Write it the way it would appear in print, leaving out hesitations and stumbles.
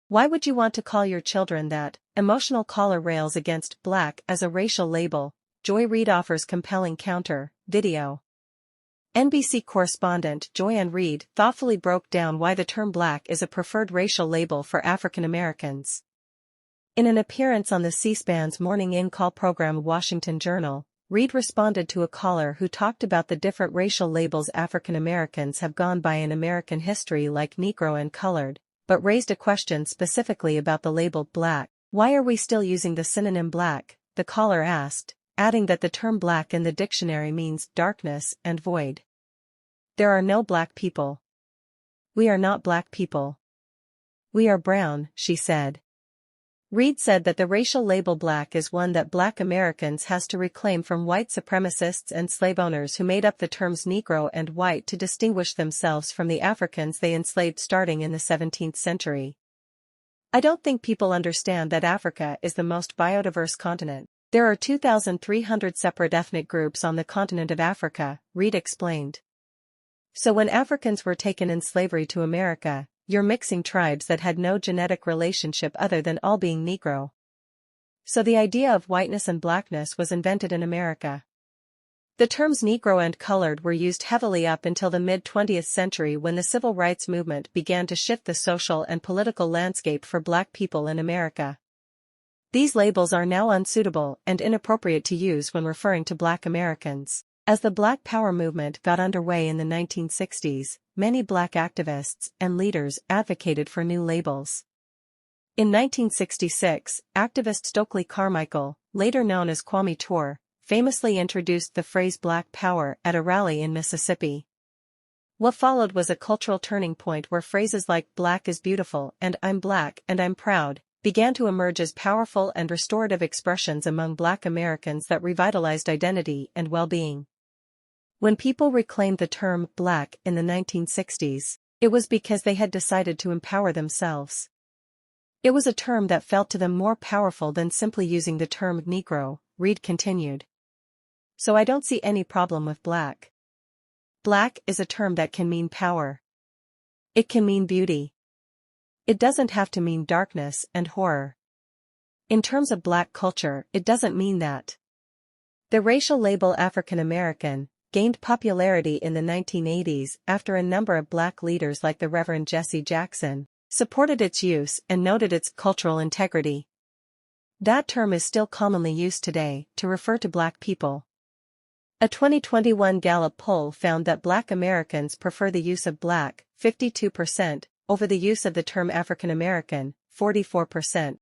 Why would you want to call your children that? Emotional caller rails against black as a racial label. Reid offers compelling counter video. NBC correspondent Reid thoughtfully broke down why the term black is a preferred racial label for African Americans. In an appearance on the C-SPAN's Morning In-Call program Washington Journal, Reid responded to a caller who talked about the different racial labels African Americans have gone by in American history like Negro and colored, but raised a question specifically about the label black. Why are we still using the synonym black? The caller asked, adding that the term black in the dictionary means darkness and void. There are no black people. We are not black people. We are brown, she said. Reid said that the racial label black is one that Black Americans has to reclaim from white supremacists and slave owners who made up the terms Negro and white to distinguish themselves from the Africans they enslaved starting in the 17th century. I don't think people understand that Africa is the most biodiverse continent. There are 2,300 separate ethnic groups on the continent of Africa, Reid explained. So when Africans were taken in slavery to America, you're mixing tribes that had no genetic relationship other than all being Negro. So the idea of whiteness and blackness was invented in America. The terms Negro and colored were used heavily up until the mid-20th century when the civil rights movement began to shift the social and political landscape for black people in America. These labels are now unsuitable and inappropriate to use when referring to black Americans. As the Black Power movement got underway in the 1960s, many black activists and leaders advocated for new labels. In 1966, activist Stokely Carmichael, later known as Kwame Ture, famously introduced the phrase Black Power at a rally in Mississippi. What followed was a cultural turning point where phrases like "Black is beautiful" and "I'm black and I'm proud" began to emerge as powerful and restorative expressions among Black Americans that revitalized identity and well-being. When people reclaimed the term black in the 1960s, it was because they had decided to empower themselves. It was a term that felt to them more powerful than simply using the term Negro, Reid continued. So I don't see any problem with black. Black is a term that can mean power. It can mean beauty. It doesn't have to mean darkness and horror. In terms of black culture, it doesn't mean that. The racial label African American gained popularity in the 1980s after a number of black leaders like the Reverend Jesse Jackson supported its use and noted its cultural integrity. That term is still commonly used today to refer to black people. A 2021 Gallup poll found that black Americans prefer the use of black, 52%, over the use of the term African American, 44%.